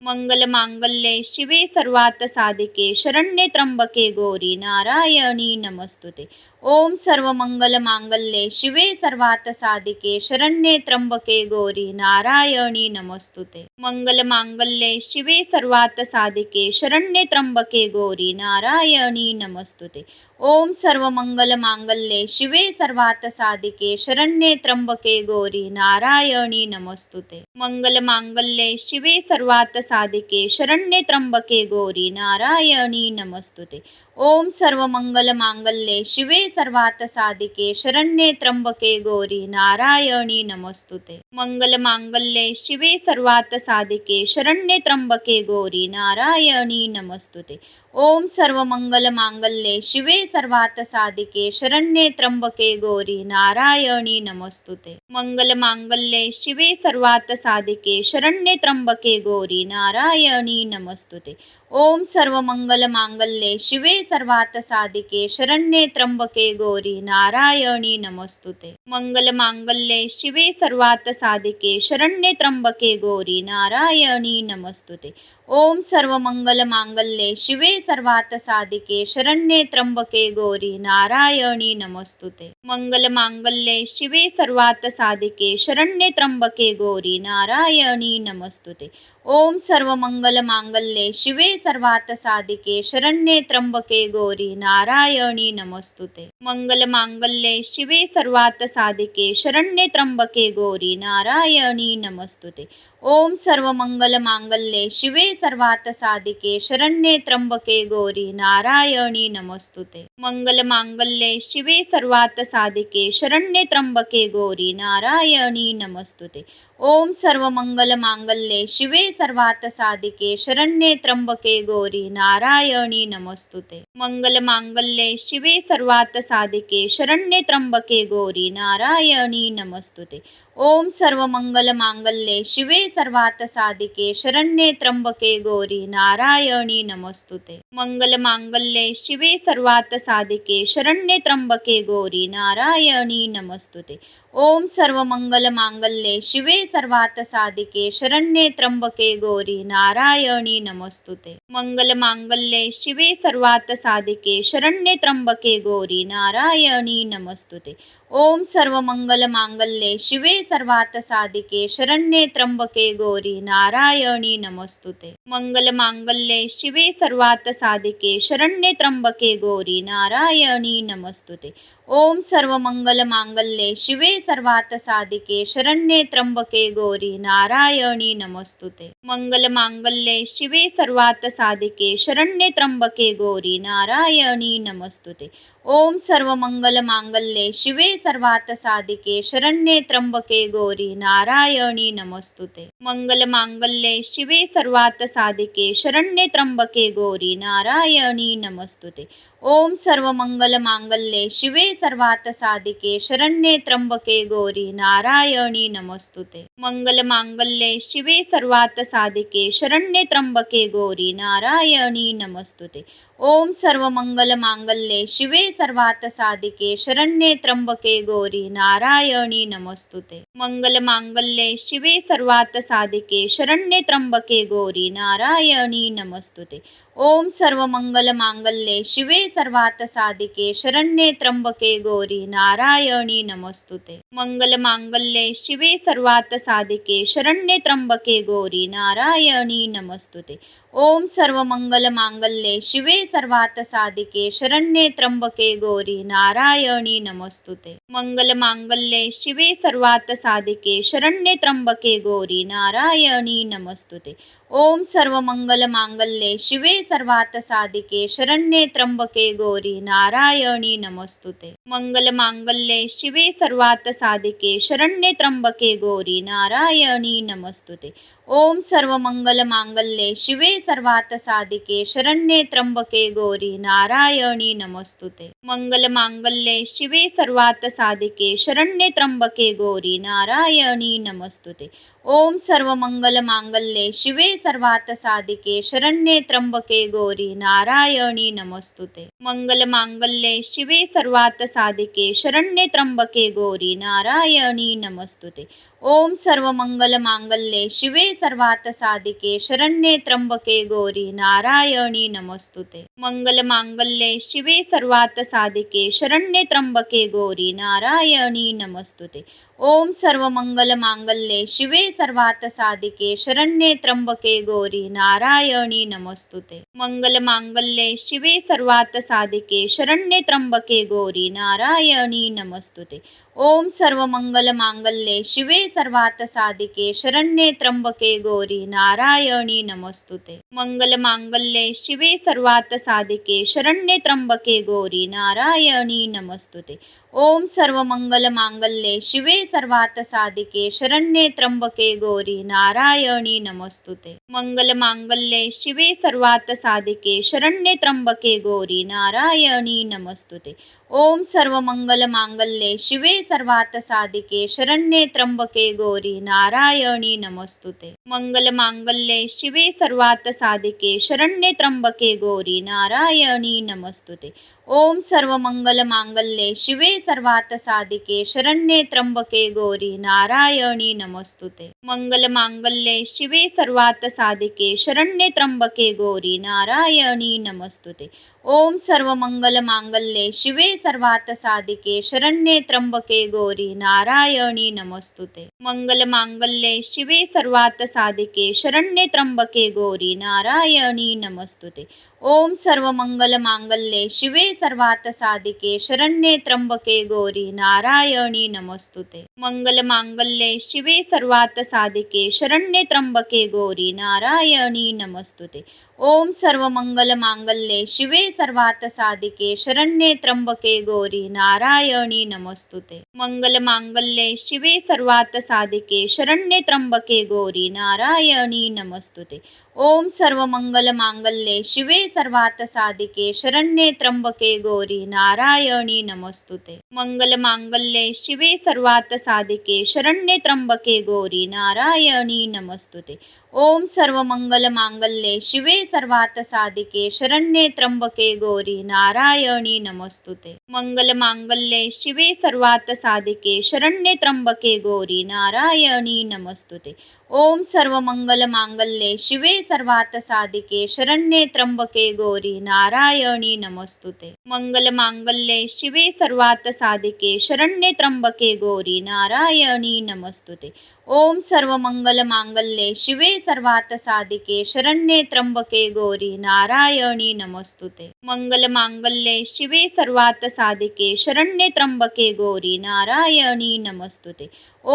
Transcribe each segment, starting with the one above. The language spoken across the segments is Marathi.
मंगलमांगल्ये शिवे सर्वार्थ साधिके शरण्ये त्र्यंबके गौरी नारायणी नमस्तुते. ओम सर्व मंगल मांगल्ये शिवे सर्वार्थ साधिके शरण्ये त्र्यंबके गौरी नारायणी नमस्तुते. मंगल मांगल्ये शिवे सर्वार्थ साधिके शरण्ये त्र्यंबके गौरी नारायणी नमस्तुते. ओम सर्व मंगल मांगल्ये शिवे सर्वार्थ साधिके शरण्ये त्र्यंबके गौरी नारायणी नमस्तुते. मंगल मांगल्ये शिवे सर्वार्थ साधिके शरण्ये त्र्यंबके गौरी नारायणी नमस्तुते. ओम सर्व मंगल मांगल्ये शिवे सर्वार्थ साधिके शरण्ये त्र्यंबके गौरी नारायणी नमस्तुते. मंगल मांगल्ये शिवे सर्वार्थ साधिके शरण्ये त्र्यंबके गौरी नारायणी नमस्तुते. ओम सर्व मंगल मांगल्ये शिवे सर्वार्थ साधिके शरण्ये त्र्यंबके गौरी नारायणी नमस्तुते. मंगल मांगल्ये शिवे सर्वार्थ साधिके शरण्ये त्र्यंबके गौरी नारायणी नमस्तुते. ओम सर्व मंगल मांगल्ये शिवे सर्वार्थ साधिके शरण्ये त्र्यंबके गौरी नारायणी नमस्तुते. मंगल मांगल्ये शिवे सर्वार्थ साधिके शरण्ये त्र्यंबके गौरी नारायणी नमस्तुते. ओम सर्व मंगल मांगल्ये शिवे सर्वार्थ साधिके शरण्ये त्र्यंबके गौरी नारायणी नमस्तुते. मंगल मांगल्ये शिवे सर्वार्थ साधिके शरण्ये त्र्यंबके गौरी नारायणी नमस्तुते. ओम सर्व मंगल मांगल्ये शिवे सर्वार्थ साधिके शरण्ये त्र्यंबके गौरी नारायणी नमस्तुते. मंगल मांगल्ये शिवे सर्वार्थ साधिके शरण्ये त्र्यंबके गौरी नारायणी नमस्तुते. ओम सर्व मंगल मांगल्ये शिवे सर्वार्थ साधिके शरण्ये त्र्यंबके गौरी नारायणी नमस्तुते. मंगल मांगल्ये शिवे सर्वार्थ साधिके शरण्ये त्र्यंबके गौरी नारायणी नमस्तुते. ओम सर्व मंगल मांगल्ये शिवे सर्वार्थ साधिके शरण्ये त्र्यंबके गौरी नारायणी नमस्तुते. मंगल मांगल्ये शिवे सर्वार्थ साधिके शरण्ये त्र्यंबके गौरी नारायणी नमस्तुते. ओम सर्व मंगल मांगल्ये शिवे सर्वार्थ साधिके शरण्ये त्र्यंबके गौरी नारायणी नमस्तुते. मंगल मांगल्ये शिवे सर्वार्थ साधिके शरण्ये त्र्यंबके गौरी नारायणी नमस्तुते. ओम सर्व मंगल मांगल्ये शिवे सर्वार्थ साधिके शरण्ये त्र्यंबके गौरी नारायणी नमस्तुते. मंगल मांगल्ये शिवे सर्वार्थ साधिके शरण्ये त्र्यंबके गौरी नारायणी नमस्तुते. ओम सर्व मंगल मांगल्ये शिवे सर्वार्थ साधिके शरण्ये त्र्यंबके गौरी नारायणी नमस्तुते. मंगल मांगल्ये शिवे सर्वार्थ साधिके शरण्ये त्र्यंबके गौरी नारायणी नमस्तुते. ओम सर्व मंगल मांगल्ये शिवे सर्वार्थ साधिके शरण्ये त्र्यंबके गौरी नारायणी नमस्तुते. मंगल मांगल्ये शिवे सर्वार्थ साधिके शरण्ये त्र्यंबके गौरी नारायणी नमस्तुते. ओम सर्व मंगल मांगल्ये शिवे सर्वार्थ साधिके शरण्ये त्र्यंबके गौरी नारायणी नमस्तुते. मंगल मांगल्ये शिवे सर्वार्थ साधिके शरण्ये त्र्यंबके गौरी नारायणी नमस्तुते. ओम सर्व मंगल मांगल्ये शिवे सर्वार्थ साधिके शरण्ये त्र्यंबके गौरी नारायणी नमस्तुते. मंगल मांगल्ये शिवे सर्वार्थ साधिके शरण्ये त्र्यंबके गौरी नारायणी नमस्तुते. ओम सर्व मंगल मांगल्ये शिवे सर्वार्थ साधिके शरण्ये त्र्यंबके गौरी नारायणी नमस्तुते. मंगल मांगल्ये शिवे सर्वार्थ साधिके शरण्ये त्र्यंबके गौरी नारायणी नमस्तुते. ओम सर्व मंगल मांगल्ये शिवे सर्वार्थ साधिके शरण्ये त्र्यंबके गौरी नारायणी नमस्तुते. मंगल मांगल्ये शिवे सर्वार्थ साधिके शरण्ये त्र्यंबके गौरी नारायणी नमस्तुते. ओम सर्व मंगल मांगल्ये शिवे सर्वार्थ साधिके शरण्ये त्र्यंबके गौरी नारायणी नमस्तुते. मंगल मांगल्ये शिवे सर्वार्थ साधिके शरण्ये त्र्यंबके गौरी नारायणी नमस्तुते. ओम सर्व मंगल मांगल्ये शिवे सर्वार्थ साधिके शरण्ये त्र्यंबके गौरी नारायणी नमस्तुते. मंगल मांगल्ये शिवे सर्वार्थ साधिके शरण्ये त्र्यंबके गौरी नारायणी नमस्तुते. ओम सर्व मंगल मांगल्ये शिवे सर्वार्थ साधिके शरण्ये त्र्यंबके गौरी नारायणी नमस्तुते. मंगल मांगल्ये शिवे सर्वार्थ साधिके शरण्ये त्र्यंबके गौरी नारायणी नमस्तुते. ओम सर्व मंगल मांगल्ये शिवे सर्वार्थ साधिके शरण्ये त्र्यंबके गौरी नारायणी नमस्तुते. मंगल मांगल्ये शिवे सर्वार्थ साधिके शरण्ये त्र्यंबके गौरी नारायणी नमस्तुते. ओम सर्वमंगलमांगल्ये शिवे सर्वार्थसाधिके शरण्ये त्र्यंबके गौरी नारायणी नमस्तुते. मंगलमांगल्ये शिवे सर्वार्थसाधिके शरण्ये त्र्यंबके गौरी नारायणी नमस्तुते. ओम सर्वमंगलमांगल्ये शिवे सर्वार्थसाधिके शरण्ये त्र्यंबके गौरी नारायणी नमस्तुते. मंगलमांगल्ये शिवे सर्वार्थसाधिके शरण्ये त्र्यंबके गौरी नारायणी नमस्तुते. ओम सर्वमंगलमांगल्ये शिवे सर्वार्थसाधिके शरण्ये त्र्यंबके गौरी नारायणी नमस्तुते. मंगलमांगल्ये शिवे सर्वार्थसाधिके शरण्ये त्र्यंबके गौरी नारायणी नमस्तुते. ओम सर्वमंगलमांगल्ये शिवे सर्वार्थसाधिके शरण्ये त्र्यंबके गौरी नारायणी नमस्तुते. मंगलमांगल्ये शिवे सर्वार्थसाधिके शरण्ये त्र्यंबके गौरी नारायणी नमस्तुते. ओम सर्वमंगलमांगल्ये शिवे सर्वार्थसाधिके शरण्ये त्र्यंबके गौरी नारायणी नमस्तुते. मंगलमांगल्ये शिवे सर्वार्थसाधिके शरण्ये त्र्यंबके गौरी नारायणी नमस्तुते. ओम सर्वमंगलमांगल्ये शिवे सर्वार्थसाधिके शरण्ये त्र्यंबके गौरी नारायणी नमस्तुते. मंगलमांगल्ये शिवे सर्वार्थसाधिके शरण्ये त्र्यंबके गौरी नारायणी नमस्तुते. ओम सर्वमंगलमांगल्ये शिवे सर्वार्थसाधिके शरण्ये त्र्यंबके गौरी नारायणी नमस्तुते. मंगलमांगल्ये शिवे सर्वार्थसाधिके शरण्ये त्र्यंबके गौरी नारायणी नमस्तुते. ओम सर्वमंगलमांगल्ये शिवे सर्वार्थसाधिके शरण्ये त्र्यंबके गौरी नारायणी नमस्तुते. मंगलमांगल्ये शिवे सर्वार्थसाधिके शरण्ये त्र्यंबके गौरी नारायणी नमस्तुते. ओम सर्वमंगलमांगल्ये शिवे सर्वार्थसाधिके शरण्ये त्र्यंबके गौरी नारायणी नमस्तुते. मंगलमांगल्ये शिवे सर्वार्थसाधिके शरण्ये त्र्यंबके गौरी नारायणी नमस्तुते. ओम सर्वमंगलमांगल्ये शिवे सर्वार्थसाधिके शरण्ये त्र्यंबके गौरी नारायणी नमस्तुते. मंगलमांगल्ये शिवे सर्वार्थसाधिके शरण्ये त्र्यंबके गौरी नारायणी नमस्तुते. ओम सर्वमंगलमांगल्ये शिवे सर्वार्थसाधिके शरण्ये त्र्यंबके गौरी नारायणी नमस्तुते. मंगलमांगल्ये शिवे सर्वार्थसाधिके शरण्ये त्र्यंबके गौरी नारायणी नमस्तुते. ओम सर्वमंगलमांगल्ये शिवे सर्वार्थसाधिके शरण्ये त्र्यंबके गौरी नारायणी नमस्तुते. मंगलमांगल्ये शिवे सर्वार्थसाधिके शरण्ये त्र्यंबके गौरी नारायणी नमस्तुते. ओम सर्वमंगलमांगल्ये शिवे सर्वार्थसाधिके शरण्ये त्र्यंबके गौरी नारायणी नमस्तुते. मंगलमांगल्ये शिवे सर्वार्थसाधिके शरण्ये त्र्यंबके गौरी नारायणी नमस्तुते.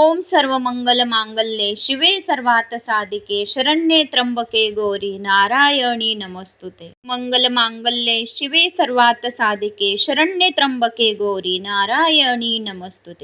ओम सर्वमंगलमांगल्ये शिवे सर्वार्थसाधिके शरण्ये त्र्यंबके गौरी नारायणी नमस्तुते. मंगलमांगल्ये शिवे सर्वार्थसाधिके शरण्ये त्र्यंबके गौरी नारायणी नमस्तुते.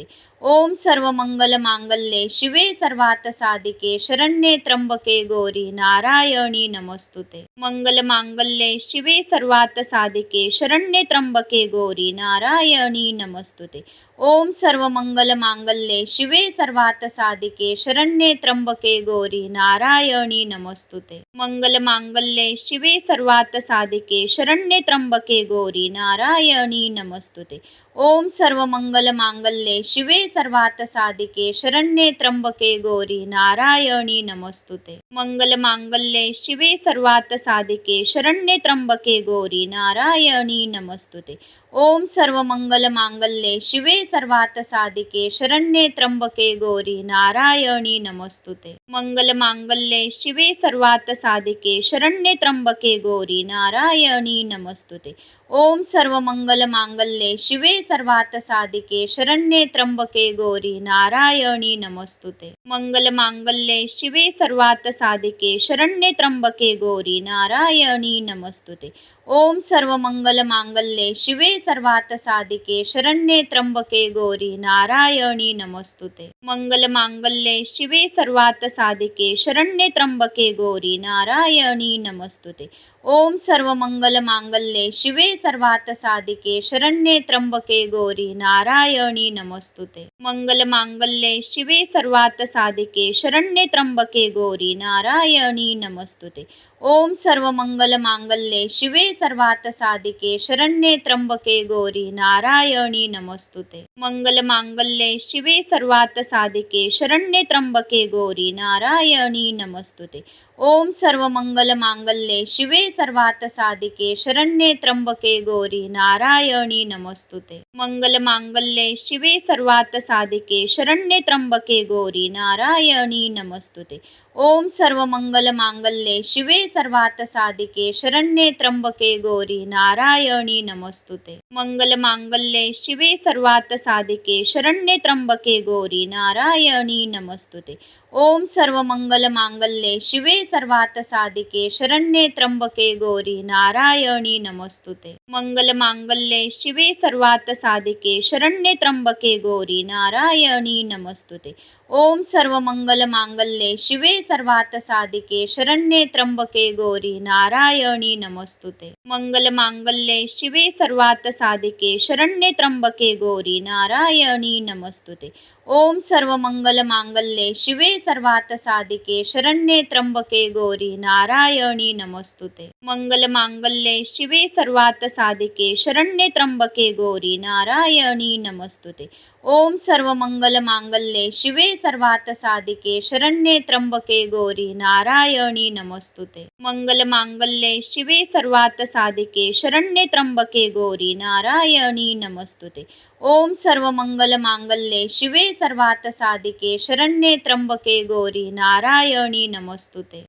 ओम सर्वमंगलमांगल्ये शिवे सर्वार्थसाधिके शरण्ये त्र्यंबके गौरी नारायणी नमस्तुते. मंगलमांगल्ये शिवे सर्वार्थसाधिके शरण्ये त्र्यंबके गौरी नारायणी नमस्तुते. ओम सर्वमंगलमांगल्ये शिवे सर्वार्थसाधिके शरण्ये त्र्यंबके गौरी नारायणी नमस्तुते. मंगलमांगल्ये शिवे सर्वार्थसाधिके शरण्ये त्र्यंबके गौरी नारायणी नमस्तुते. ओम सर्वमंगलमांगल्ये शिवे सर्वार्थसाधिके शरण्ये त्र्यंबके गौरी नारायणी नमस्तुते. मंगलमांगल्ये शिवे सर्वार्थसाधिके शरण्ये त्र्यंबके गौरी नारायणी नमस्तुते. ओम सर्वमंगलमांगल्ये शिवे सर्वार्थसाधिके शरण्ये त्र्यंबके गौरी नारायणी नमस्तुते. मंगलमांगल्ये शिवे सर्वार्थसाधिके शरण्ये त्र्यंबके गौरी नारायणी नमस्तुते. ओम सर्वमंगलमांगल्ये शिवे सर्वार्थसाधिके शरण्ये त्र्यंबके गौरी नारायणी नमस्तुते. मंगलमांगल्ये शिवे सर्वार्थसाधिके शरण्ये त्र्यंबके गौरी नारायणी नमस्तुते. ओम सर्वमंगलमांगल्ये शिवे सर्वार्थसाधिके शरण्ये त्र्यंबके गौरी नारायणी नमस्तुते. मंगलमांगल्ये शिवे सर्वार्थसाधिके शरण्ये त्र्यंबके गौरी नारायणी नमस्तुते. ओम सर्वमंगलमांगल्ये शिवे सर्वार्थसाधिके शरण्ये त्र्यंबके गौरी नारायणी नमस्तुते. मंगलमांगल्ये शिवे सर्वार्थसाधिके शरण्ये त्र्यंबके गौरी नारायणी नमस्तुते. ओम सर्वमंगलमांगल्ये शिवे सर्वार्थसाधिके शरण्ये त्र्यंबके गौरी नारायणी नमस्तुते. मंगलमांगल्ये शिवे सर्वार्थ साधिके शरण्ये त्र्यंबके गौरी नारायणी नमस्तुते. ओम सर्व मंगल मांगल्ये शिवे सर्वार्थ साधिके शरण्ये त्र्यंबके गौरी नारायणी नमस्तुते. मंगलमांगल्ये शिवे सर्वार्थ साधिके शरण्ये त्र्यंबके गौरी नारायणी नमस्तुते. ओम सर्व मंगल मांगल्ये शिवे सर्वार्थ साधिके शरण्ये त्र्यंबके गौरी नारायणी नमस्तुते. मंगलमांगल्ये शिवे सर्वार्थ साधिके शरण्ये त्र्यंबके गौरी नारायणी नमस्तुते. ओम सर्व मंगल मांगल्ये शिवे सर्वार्थ साधिके शरण्ये त्र्यंबके गौरी नारायणी नमस्तुते. मंगल मांगल्ये शिवे सर्वार्थ साधिके शरण्ये त्र्यंबके गौरी नारायणी नमस्तुते. ओम सर्व मंगल मांगल्ये शिवे सर्वार्थ साधिके शरण्ये त्र्यंबके गौरी नारायणी नमस्तुते. मंगल मांगल्ये शिवे सर्वार्थ साधिके शरण्ये त्र्यंबके गौरी नारायणी नमस्तुते. ओम सर्व मंगल मांगल्ये शिवे सर्वार्थ साधिके शरण्ये त्र्यंबके गौरी नारायणी नमस्तुते. मंगल मांगल्ये शिवे सर्वार्थ साधिके शरण्ये त्र्यंबके गौरी नारायणी नमस्तुते. ओम सर्व मंगल मांगल्ये शिवे सर्वार्थ साधिके शरण्ये त्र्यंबके गौरी नारायणी नमस्तुते. मंगल मांगल्ये शिवे सर्वार्थ साधिके शरण्ये त्र्यंबके गौरी नारायणी नमस्तुते. ओम सर्व मंगल मांगल्ये शिवे सर्वार्थ साधिके शरण्ये त्र्यंबके गौरी नारायणी नमस्तुते.